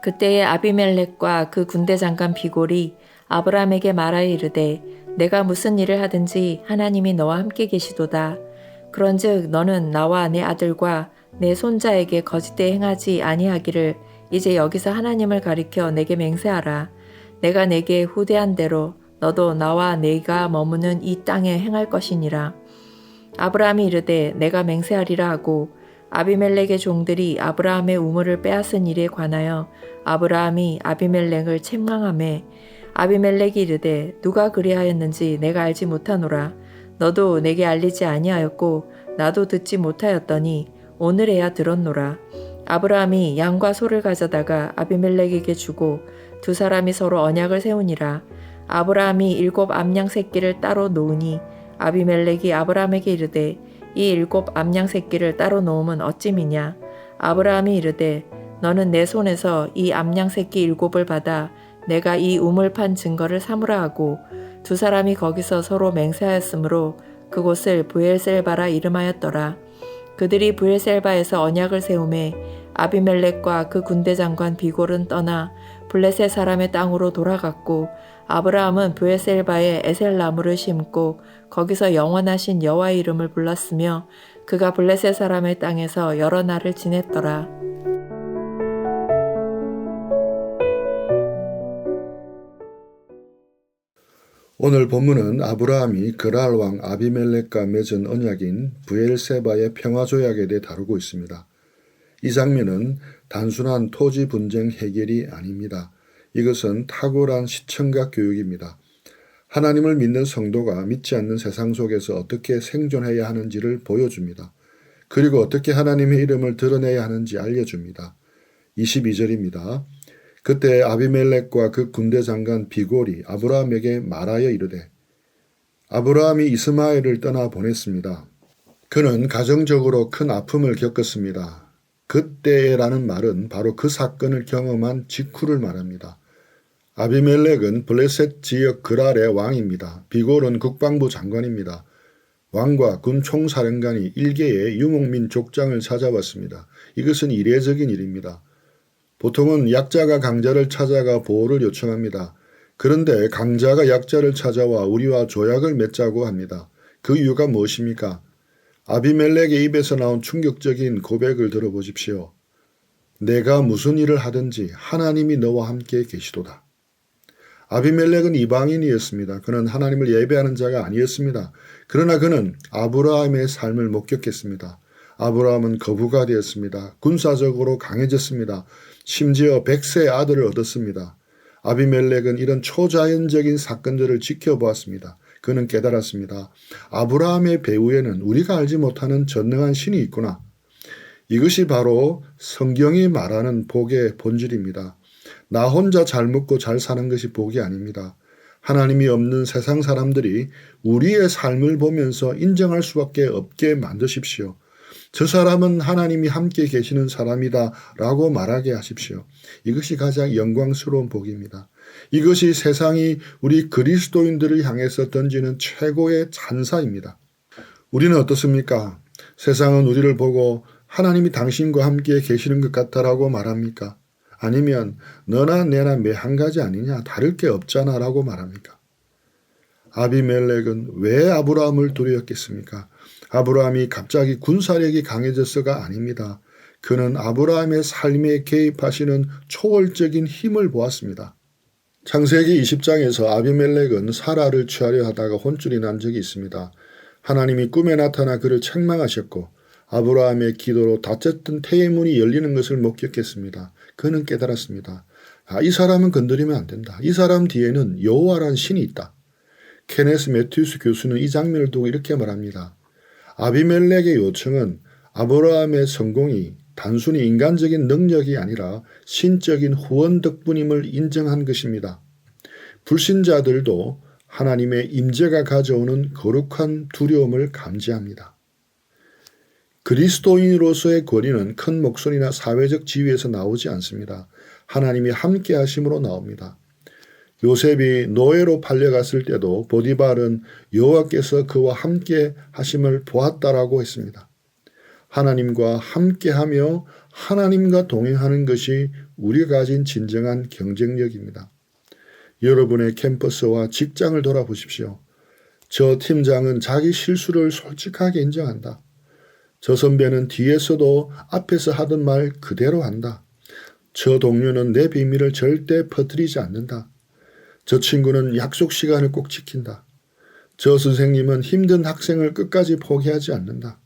그때에 아비멜렉과 그 군대 장관 비골이 아브라함에게 말하여 이르되 내가 무슨 일을 하든지 하나님이 너와 함께 계시도다. 그런즉 너는 나와 내 아들과 내 손자에게 거짓되이 행하지 아니하기를 이제 여기서 하나님을 가리켜 내게 맹세하라. 내가 내게 후대한 대로 너도 나와 내가 머무는 이 땅에 행할 것이니라. 아브라함이 이르되 내가 맹세하리라 하고 아비멜렉의 종들이 아브라함의 우물을 빼앗은 일에 관하여 아브라함이 아비멜렉을 책망하매 아비멜렉이 이르되 누가 그리하였는지 내가 알지 못하노라. 너도 내게 알리지 아니하였고 나도 듣지 못하였더니 오늘에야 들었노라. 아브라함이 양과 소를 가져다가 아비멜렉에게 주고 두 사람이 서로 언약을 세우니라. 아브라함이 7 암양 새끼를 따로 놓으니 아비멜렉이 아브라함에게 이르되 이 7 암양 새끼를 따로 놓음은 어찌미냐. 아브라함이 이르되 너는 내 손에서 이 암양 새끼 7을 받아 내가 이 우물 판 증거를 삼으라 하고 두 사람이 거기서 서로 맹세하였으므로 그곳을 브엘셀바라 이름하였더라. 그들이 브엘셀바에서 언약을 세우매 아비멜렉과 그 군대 장관 비골은 떠나 블레셋 사람의 땅으로 돌아갔고 아브라함은 브엘셀바에 에셀나무를 심고 거기서 영원하신 여호와의 이름을 불렀으며 그가 블레셋 사람의 땅에서 여러 날을 지냈더라. 오늘 본문은 아브라함이 그랄 왕 아비멜렉과 맺은 언약인 브엘세바의 평화조약에 대해 다루고 있습니다. 이 장면은 단순한 토지 분쟁 해결이 아닙니다. 이것은 탁월한 시청각 교육입니다. 하나님을 믿는 성도가 믿지 않는 세상 속에서 어떻게 생존해야 하는지를 보여줍니다. 그리고 어떻게 하나님의 이름을 드러내야 하는지 알려줍니다. 22절입니다. 그때 아비멜렉과 그 군대 장관 비골이 아브라함에게 말하여 이르되 아브라함이 이스마엘을 떠나 보냈습니다. 그는 가정적으로 큰 아픔을 겪었습니다. 그때라는 말은 바로 그 사건을 경험한 직후를 말합니다. 아비멜렉은 블레셋 지역 그랄의 왕입니다. 비골은 국방부 장관입니다. 왕과 군 총사령관이 일개의 유목민 족장을 찾아왔습니다. 이것은 이례적인 일입니다. 보통은 약자가 강자를 찾아가 보호를 요청합니다. 그런데 강자가 약자를 찾아와 우리와 조약을 맺자고 합니다. 그 이유가 무엇입니까? 아비멜렉의 입에서 나온 충격적인 고백을 들어보십시오. 내가 무슨 일을 하든지 하나님이 너와 함께 계시도다. 아비멜렉은 이방인이었습니다. 그는 하나님을 예배하는 자가 아니었습니다. 그러나 그는 아브라함의 삶을 목격했습니다. 아브라함은 거부가 되었습니다. 군사적으로 강해졌습니다. 심지어 100세의 아들을 얻었습니다. 아비멜렉은 이런 초자연적인 사건들을 지켜보았습니다. 그는 깨달았습니다. 아브라함의 배후에는 우리가 알지 못하는 전능한 신이 있구나. 이것이 바로 성경이 말하는 복의 본질입니다. 나 혼자 잘 먹고 잘 사는 것이 복이 아닙니다. 하나님이 없는 세상 사람들이 우리의 삶을 보면서 인정할 수밖에 없게 만드십시오. 저 사람은 하나님이 함께 계시는 사람이다 라고 말하게 하십시오. 이것이 가장 영광스러운 복입니다. 이것이 세상이 우리 그리스도인들을 향해서 던지는 최고의 찬사입니다. 우리는 어떻습니까? 세상은 우리를 보고 하나님이 당신과 함께 계시는 것 같다라고 말합니까? 아니면 너나 내나 매 한 가지 아니냐, 다를 게 없잖아 라고 말합니까? 아비멜렉은 왜 아브라함을 두려웠겠습니까? 아브라함이 갑자기 군사력이 강해져서가 아닙니다. 그는 아브라함의 삶에 개입하시는 초월적인 힘을 보았습니다. 창세기 20장에서 아비멜렉은 사라를 취하려 하다가 혼쭐이 난 적이 있습니다. 하나님이 꿈에 나타나 그를 책망하셨고 아브라함의 기도로 닫혔던 태의 문이 열리는 것을 목격했습니다. 그는 깨달았습니다. 이 사람은 건드리면 안 된다. 이 사람 뒤에는 여호와라는 신이 있다. 케네스 매튜스 교수는 이 장면을 두고 이렇게 말합니다. 아비멜렉의 요청은 아브라함의 성공이 단순히 인간적인 능력이 아니라 신적인 후원 덕분임을 인정한 것입니다. 불신자들도 하나님의 임재가 가져오는 거룩한 두려움을 감지합니다. 그리스도인으로서의 권위는 큰 목소리나 사회적 지위에서 나오지 않습니다. 하나님이 함께 하심으로 나옵니다. 요셉이 노예로 팔려갔을 때도 보디발은 여호와께서 그와 함께 하심을 보았다라고 했습니다. 하나님과 함께하며 하나님과 동행하는 것이 우리가 가진 진정한 경쟁력입니다. 여러분의 캠퍼스와 직장을 돌아보십시오. 저 팀장은 자기 실수를 솔직하게 인정한다. 저 선배는 뒤에서도 앞에서 하던 말 그대로 한다. 저 동료는 내 비밀을 절대 퍼뜨리지 않는다. 저 친구는 약속 시간을 꼭 지킨다. 저 선생님은 힘든 학생을 끝까지 포기하지 않는다.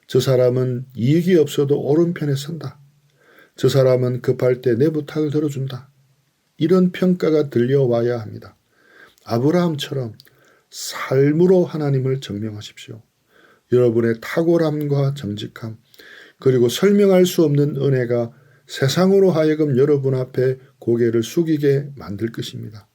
저 사람은 이익이 없어도 오른편에 선다. 저 사람은 급할 때 내 부탁을 들어준다. 이런 평가가 들려와야 합니다. 아브라함처럼 삶으로 하나님을 증명하십시오. 여러분의 탁월함과 정직함, 그리고 설명할 수 없는 은혜가 세상으로 하여금 여러분 앞에 고개를 숙이게 만들 것입니다.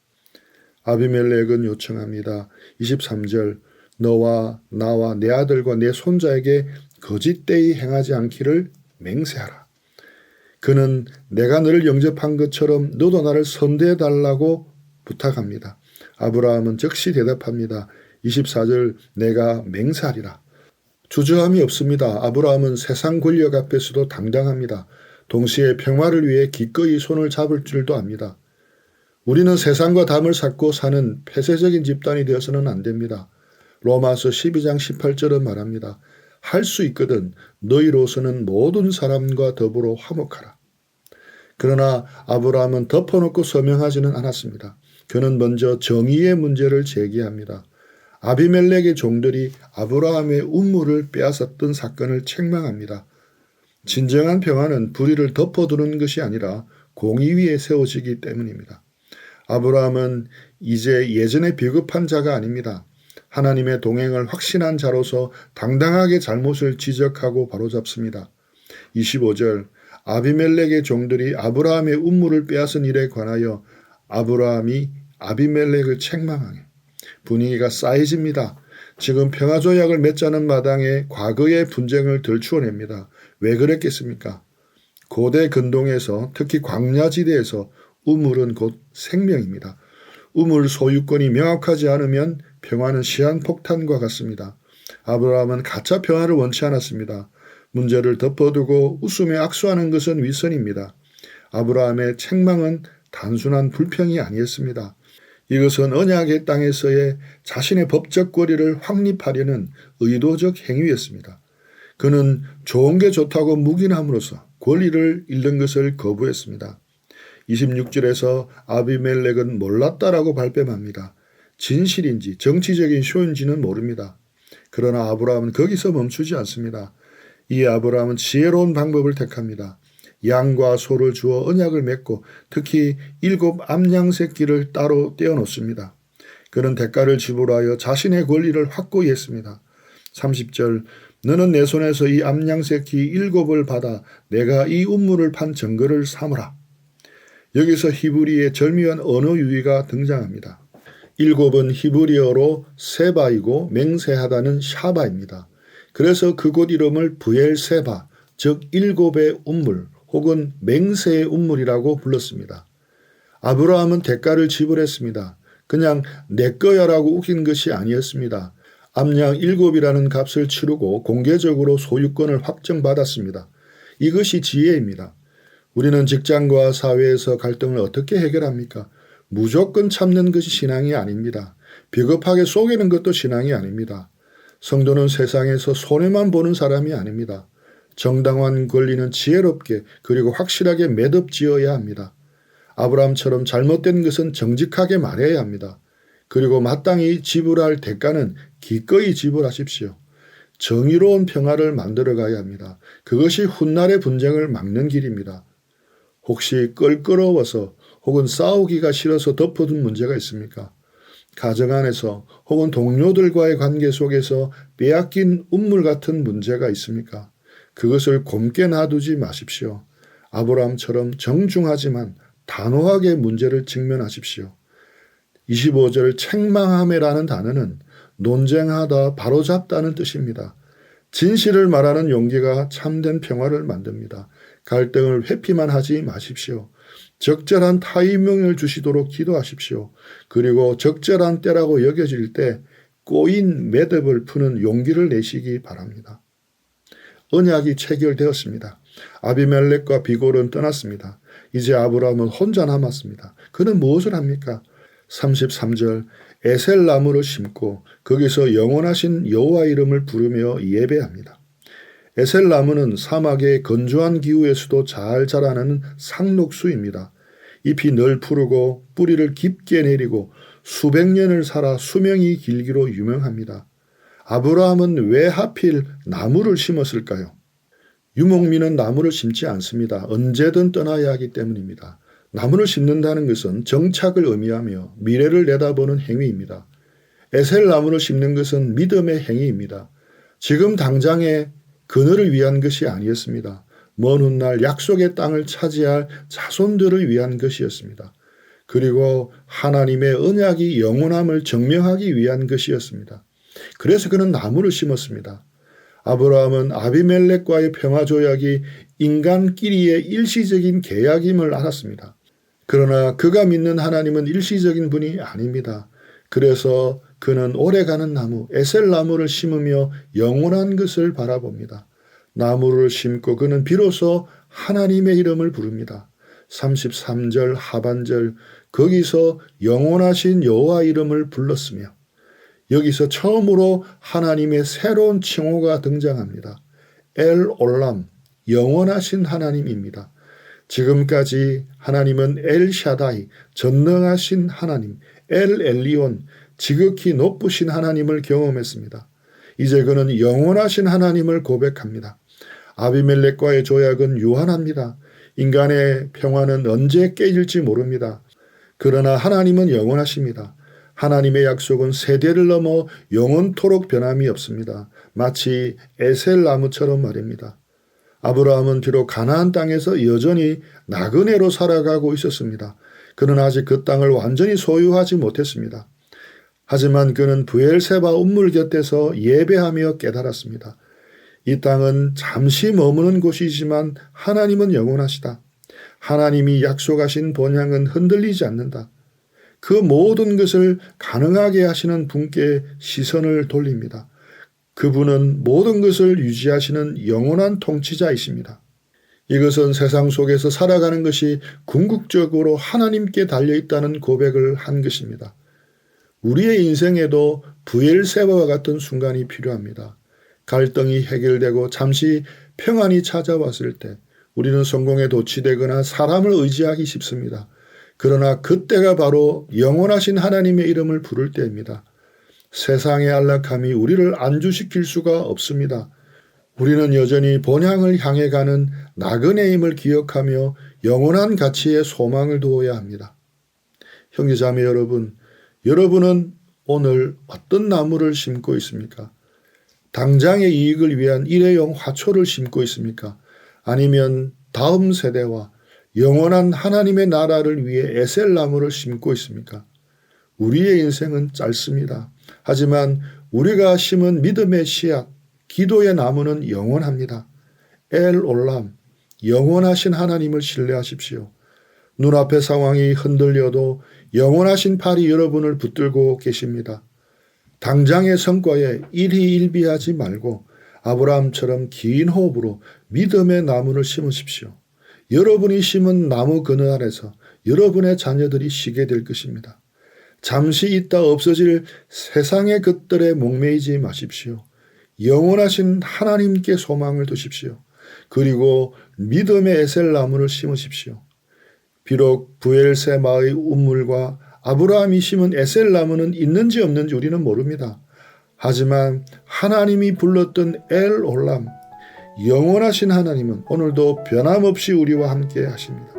아비멜렉은 요청합니다. 23절, 너와 나와 내 아들과 내 손자에게 거짓되이 행하지 않기를 맹세하라. 그는 내가 너를 영접한 것처럼 너도 나를 선대해달라고 부탁합니다. 아브라함은 즉시 대답합니다. 24절, 내가 맹세하리라. 주저함이 없습니다. 아브라함은 세상 권력 앞에서도 당당합니다. 동시에 평화를 위해 기꺼이 손을 잡을 줄도 압니다. 우리는 세상과 담을 쌓고 사는 폐쇄적인 집단이 되어서는 안 됩니다. 로마서 12장 18절은 말합니다. 할 수 있거든 너희로서는 모든 사람과 더불어 화목하라. 그러나 아브라함은 덮어놓고 서명하지는 않았습니다. 그는 먼저 정의의 문제를 제기합니다. 아비멜렉의 종들이 아브라함의 우물을 빼앗았던 사건을 책망합니다. 진정한 평화는 불의를 덮어두는 것이 아니라 공의 위에 세워지기 때문입니다. 아브라함은 이제 예전에 비겁한 자가 아닙니다. 하나님의 동행을 확신한 자로서 당당하게 잘못을 지적하고 바로잡습니다. 25절, 아비멜렉의 종들이 아브라함의 우물을 빼앗은 일에 관하여 아브라함이 아비멜렉을 책망하게 분위기가 싸해집니다. 지금 평화조약을 맺자는 마당에 과거의 분쟁을 들추어냅니다. 왜 그랬겠습니까? 고대 근동에서 특히 광야지대에서 우물은 곧 생명입니다. 우물 소유권이 명확하지 않으면 평화는 시한폭탄과 같습니다. 아브라함은 가짜 평화를 원치 않았습니다. 문제를 덮어두고 웃으며 악수하는 것은 위선입니다. 아브라함의 책망은 단순한 불평이 아니었습니다. 이것은 언약의 땅에서의 자신의 법적 권리를 확립하려는 의도적 행위였습니다. 그는 좋은 게 좋다고 묵인함으로써 권리를 잃는 것을 거부했습니다. 26절에서 아비멜렉은 몰랐다라고 발뺌합니다. 진실인지 정치적인 쇼인지는 모릅니다. 그러나 아브라함은 거기서 멈추지 않습니다. 이 아브라함은 지혜로운 방법을 택합니다. 양과 소를 주어 언약을 맺고 특히 7 암양 새끼를 따로 떼어놓습니다. 그는 대가를 지불하여 자신의 권리를 확고히 했습니다. 30절, 너는 내 손에서 이 암양 새끼 7을 받아 내가 이 우물을 판 증거를 삼으라. 여기서 히브리의 절묘한 언어 유희가 등장합니다. 7은 히브리어로 세바이고 맹세하다는 샤바입니다. 그래서 그곳 이름을 브엘세바, 즉 7의 운물 혹은 맹세의 운물이라고 불렀습니다. 아브라함은 대가를 지불했습니다. 그냥 내 거야라고 우긴 것이 아니었습니다. 암양 7이라는 값을 치르고 공개적으로 소유권을 확정받았습니다. 이것이 지혜입니다. 우리는 직장과 사회에서 갈등을 어떻게 해결합니까? 무조건 참는 것이 신앙이 아닙니다. 비겁하게 속이는 것도 신앙이 아닙니다. 성도는 세상에서 손해만 보는 사람이 아닙니다. 정당한 권리는 지혜롭게 그리고 확실하게 매듭지어야 합니다. 아브라함처럼 잘못된 것은 정직하게 말해야 합니다. 그리고 마땅히 지불할 대가는 기꺼이 지불하십시오. 정의로운 평화를 만들어가야 합니다. 그것이 훗날의 분쟁을 막는 길입니다. 혹시 껄끄러워서 혹은 싸우기가 싫어서 덮어둔 문제가 있습니까? 가정 안에서 혹은 동료들과의 관계 속에서 빼앗긴 운물 같은 문제가 있습니까? 그것을 곰게 놔두지 마십시오. 아브라함처럼 정중하지만 단호하게 문제를 직면하십시오. 25절 책망함이라는 단어는 논쟁하다 바로잡다는 뜻입니다. 진실을 말하는 용기가 참된 평화를 만듭니다. 갈등을 회피만 하지 마십시오. 적절한 타이밍을 주시도록 기도하십시오. 그리고 적절한 때라고 여겨질 때 꼬인 매듭을 푸는 용기를 내시기 바랍니다. 언약이 체결되었습니다. 아비멜렉과 비골은 떠났습니다. 이제 아브라함은 혼자 남았습니다. 그는 무엇을 합니까? 33절 에셀 나무를 심고 거기서 영원하신 여호와 이름을 부르며 예배합니다. 에셀 나무는 사막의 건조한 기후에서도 잘 자라는 상록수입니다. 잎이 늘 푸르고 뿌리를 깊게 내리고 수백 년을 살아 수명이 길기로 유명합니다. 아브라함은 왜 하필 나무를 심었을까요? 유목민은 나무를 심지 않습니다. 언제든 떠나야 하기 때문입니다. 나무를 심는다는 것은 정착을 의미하며 미래를 내다보는 행위입니다. 에셀 나무를 심는 것은 믿음의 행위입니다. 지금 당장의 그늘을 위한 것이 아니었습니다. 먼 훗날 약속의 땅을 차지할 자손들을 위한 것이었습니다. 그리고 하나님의 언약이 영원함을 증명하기 위한 것이었습니다. 그래서 그는 나무를 심었습니다. 아브라함은 아비멜렉과의 평화조약이 인간끼리의 일시적인 계약임을 알았습니다. 그러나 그가 믿는 하나님은 일시적인 분이 아닙니다. 그래서 그는 오래가는 나무, 에셀 나무를 심으며 영원한 것을 바라봅니다. 나무를 심고 그는 비로소 하나님의 이름을 부릅니다. 33절 하반절 거기서 영원하신 여호와 이름을 불렀으며 여기서 처음으로 하나님의 새로운 칭호가 등장합니다. 엘 올람, 영원하신 하나님입니다. 지금까지 하나님은 엘 샤다이, 전능하신 하나님, 엘 엘리온, 지극히 높으신 하나님을 경험했습니다. 이제 그는 영원하신 하나님을 고백합니다. 아비멜렉과의 조약은 유한합니다. 인간의 평화는 언제 깨질지 모릅니다. 그러나 하나님은 영원하십니다. 하나님의 약속은 세대를 넘어 영원토록 변함이 없습니다. 마치 에셀 나무처럼 말입니다. 아브라함은 비록 가나안 땅에서 여전히 나그네로 살아가고 있었습니다. 그는 아직 그 땅을 완전히 소유하지 못했습니다. 하지만 그는 브엘세바 운물 곁에서 예배하며 깨달았습니다. 이 땅은 잠시 머무는 곳이지만 하나님은 영원하시다. 하나님이 약속하신 본향은 흔들리지 않는다. 그 모든 것을 가능하게 하시는 분께 시선을 돌립니다. 그분은 모든 것을 유지하시는 영원한 통치자이십니다. 이것은 세상 속에서 살아가는 것이 궁극적으로 하나님께 달려있다는 고백을 한 것입니다. 우리의 인생에도 브엘세바와 같은 순간이 필요합니다. 갈등이 해결되고 잠시 평안이 찾아왔을 때 우리는 성공에 도취되거나 사람을 의지하기 쉽습니다. 그러나 그때가 바로 영원하신 하나님의 이름을 부를 때입니다. 세상의 안락함이 우리를 안주시킬 수가 없습니다. 우리는 여전히 본향을 향해 가는 나그네임을 기억하며 영원한 가치에 소망을 두어야 합니다. 형제자매 여러분, 여러분은 오늘 어떤 나무를 심고 있습니까? 당장의 이익을 위한 일회용 화초를 심고 있습니까? 아니면 다음 세대와 영원한 하나님의 나라를 위해 에셀 나무를 심고 있습니까? 우리의 인생은 짧습니다. 하지만 우리가 심은 믿음의 씨앗, 기도의 나무는 영원합니다. 엘 올람, 영원하신 하나님을 신뢰하십시오. 눈앞의 상황이 흔들려도 영원하신 팔이 여러분을 붙들고 계십니다. 당장의 성과에 일희일비하지 말고 아브라함처럼 긴 호흡으로 믿음의 나무를 심으십시오. 여러분이 심은 나무 그늘 아래서 여러분의 자녀들이 쉬게 될 것입니다. 잠시 있다 없어질 세상의 것들에 목매이지 마십시오. 영원하신 하나님께 소망을 두십시오. 그리고 믿음의 에셀 나무를 심으십시오. 비록 브엘세바의 운물과 아브라함이 심은 에셀 나무는 있는지 없는지 우리는 모릅니다. 하지만 하나님이 불렀던 엘 올람, 영원하신 하나님은 오늘도 변함없이 우리와 함께 하십니다.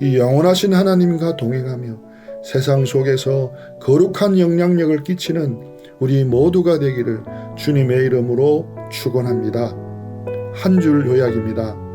이 영원하신 하나님과 동행하며 세상 속에서 거룩한 영향력을 끼치는 우리 모두가 되기를 주님의 이름으로 축원합니다. 한 줄 요약입니다.